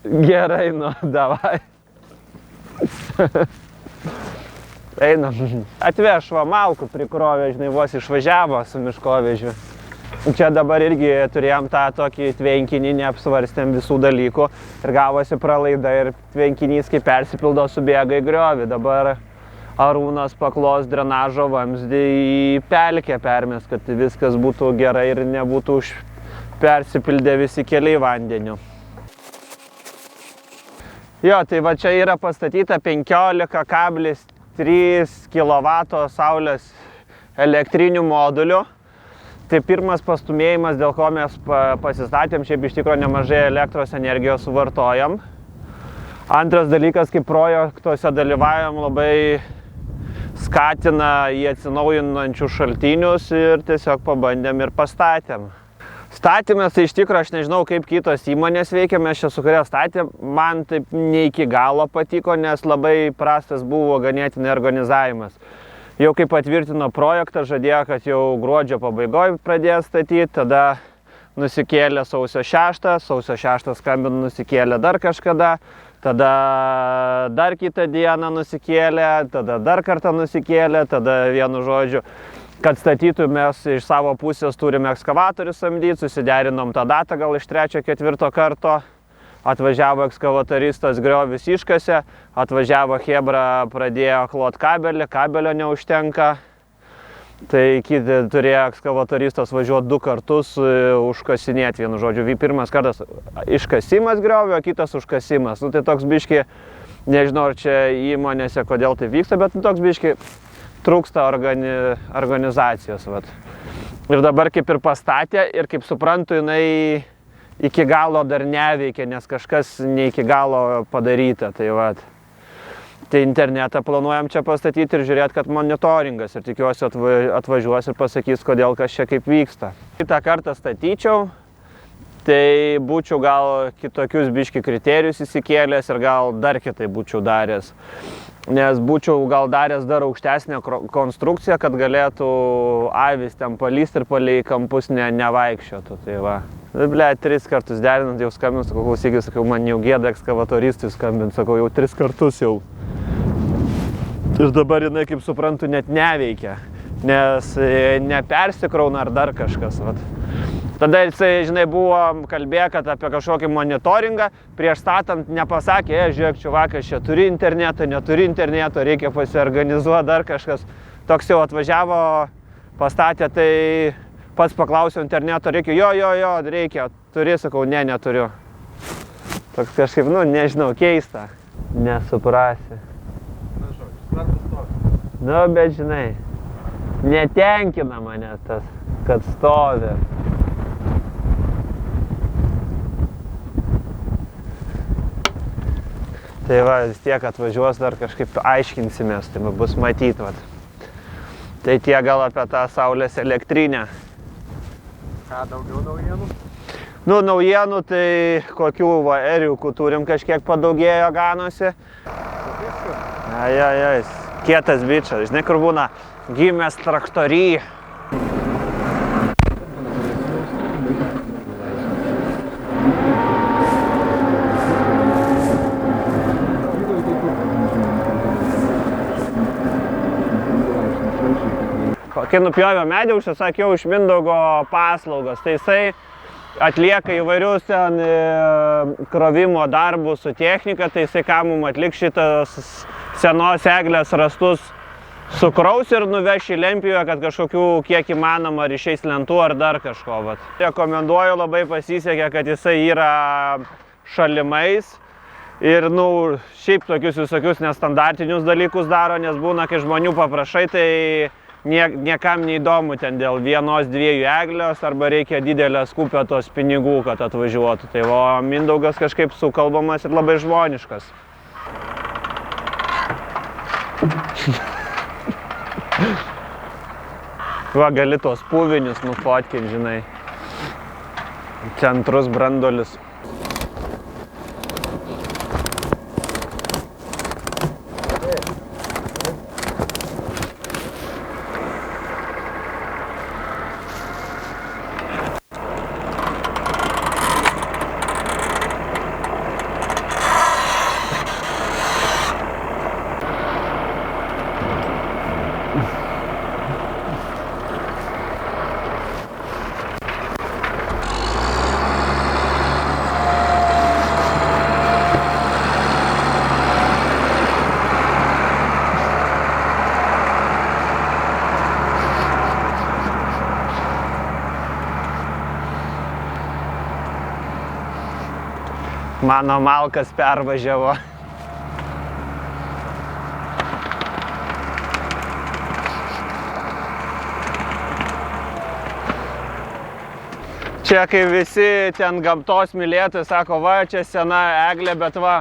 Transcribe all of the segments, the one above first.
Gerai, nu, davai. Einam. Atveš va malkų prikrovė, žinai, vos išvažiavo su miškovežiu. Čia dabar irgi turėjom tą tokį tvenkinį, neapsvarstėm visų dalykų ir gavosi pralaida ir tvenkinys, kai persipildo, subėga į griovį. Dabar Arūnas paklos drenažo vamzdį į pelkę permės, kad viskas būtų gerai ir nebūtų persipildę visi keliai vandeniu. Jo, tai va čia yra pastatyta 15,3 kW saulės elektrinių modulių. Tai pirmas pastumėjimas, dėl ko mes pasistatėm, šiaip iš tikrųjų nemažai elektros energijos suvartojam. Antras dalykas, kaip projektuose dalyvaujam, labai skatina į atsinaujinančius šaltinius ir tiesiog pabandėm ir pastatėm. Statymas, tai iš tikrųjų aš nežinau, kaip kitos įmonės veikia, mes čia su kuria statėm, man taip ne iki galo patiko, nes labai prastas buvo ganėtinai organizavimas. Jau kai patvirtino projektą, žadėjo, kad jau gruodžio pabaigoje pradės statyti, tada nusikėlė sausio 6 skambino, nusikėlė dar kažkada, tada dar kitą dieną nusikėlė, tada dar kartą nusikėlė, tada vienu žodžiu, kad statytų mes iš savo pusės turime ekskavatorių samdyti, susiderinom tą datą gal iš 3-4 karto. Atvažiavo ekskavatoristas, griovius iškasė, atvažiavo chebra, pradėjo klot kabelį, kabelio neužtenka. Tai turėjo ekskavatoristas važiuoti 2 kartus užkasinėti, vienu žodžiu. Pirmas kartas iškasimas griovio, kitas užkasimas. Nu, tai toks biški, nežinau, ar čia įmonėse kodėl tai vyksta, bet toks biški trūksta organizacijos. Vat. Ir dabar kaip ir pastatė ir kaip suprantu, jinai iki galo dar neveikia, nes kažkas ne iki galo padaryta. Tai, vat. Tai internetą planuojam čia pastatyti ir žiūrėti, kad monitoringas ir tikiuosi atvažiuos ir pasakys, kodėl kas čia kaip vyksta. Kitą kartą statyčiau, tai būčiau gal kitokius biški kriterijus įsikėlęs ir gal dar kitai būčiau daręs. Nes būčiau gal daręs dar aukštesnę konstrukciją, kad galėtų avis ten palysti ir palei kampus nevaikščiotų. Tai va. Ble, 3 kartus derinant jau skambinu, sakau, klausykis, sakau, man jau gėda ekskavatoristui skambint, sakau, jau 3 kartus jau. Ir dabar jinai, kaip suprantu, net neveikia, nes nepersikrauna ar dar kažkas. Vat. Tada jisai, žinai, buvo kalbėję, kad apie kažkokį monitoringą, prieš statant nepasakė, žiūrėk, čiuvakas, čia turi internetą, neturi interneto, reikia pasiorganizuoti dar kažkas. Toks jau atvažiavo, pastatė, tai pats paklausiau interneto, reikia, jo, reikia, turi, sakau, ne, neturiu. Toks kažkaip, nu, nežinau, keista, nesuprasi. Nu, bet žinai, netenkina mane tas, kad stovi. Tai va, vis tiek atvažiuos dar kažkaip aiškinsimės, tai bus matyt, vat. Tai tie gal apie tą saulės elektrinę. Ką daugiau naujienų? Nu, naujienų, tai kokių va, eriukų turim kažkiek padaugėjo ganosi. Ai, kietas bičas, žinai, kur būna gimęs traktory. Kai nupjovė medį, užsisakiau iš Mindaugo paslaugas, tai jisai atlieka įvairius ten krovimo darbus su technika, tai jisai ką mum atliks šitas senos eglės rastus sukraus ir nuveš į Lempijoje, kad kažkokių kiek įmanoma ar išeis lentų ar dar kažko. Vat. Rekomenduoju, labai pasisekė, kad jisai yra šalimais ir, nu, šiaip tokius visokius nestandartinius dalykus daro, nes būna, kai žmonių paprašai, tai niekam neįdomu ten dėl 1-2 eglios arba reikia didelės kupetos pinigų, kad atvažiuotų. Tai o Mindaugas kažkaip sukalbamas ir labai žmoniškas. Va, gali tos puvinius nufotkinti, žinai. Centrus branduolius. Mano malkas pervažiavo. Čia kai visi ten gamtos mylėtojai sako, va, čia sena eglė, bet va,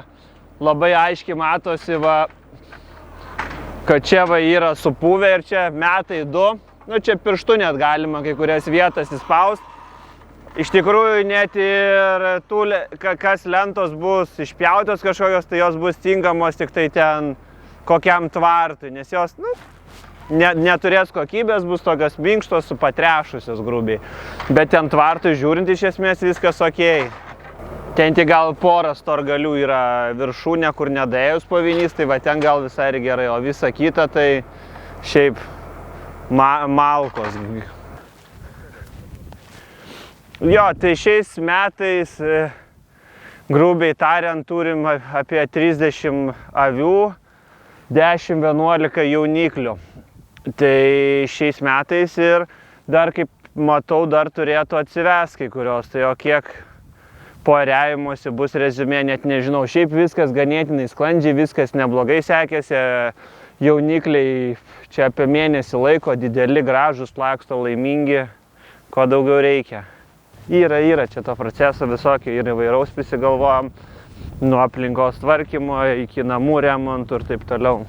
labai aiškiai matosi, va, kad čia va yra supuvę ir čia metai 2. Nu, čia pirštu net galima kai kurias vietas įspaust. Iš tikrųjų, net ir tų, kas lentos bus išpjautos kažkokios, tai jos bus tinkamos tik tai ten kokiam tvartui, nes jos, nu, neturės kokybės, bus tokios minkštos, su patrešusios grubiai. Bet ten tvartui žiūrint iš esmės viskas okei. Ten tik gal porą storgalių yra viršūnė, kur nedaėjus pavinys, tai va ten gal visai ir gerai, o visa kita tai šiaip malkos. Jo, tai šiais metais, grubiai tariant, turim apie 30 avių, 10-11 jauniklių. Tai šiais metais ir dar, kaip matau, dar turėtų atsivest kai kurios, tai o kiek po ariavimuose bus reziumė, net nežinau. Šiaip viskas ganėtinai sklandžiai, viskas neblogai sekėsi, jaunikliai čia apie mėnesį laiko, dideli, gražūs, laksto, laimingi, ko daugiau reikia. Yra čia to proceso visokio ir įvairaus prisigalvojam, nuo aplinkos tvarkymo iki namų remontų ir taip toliau.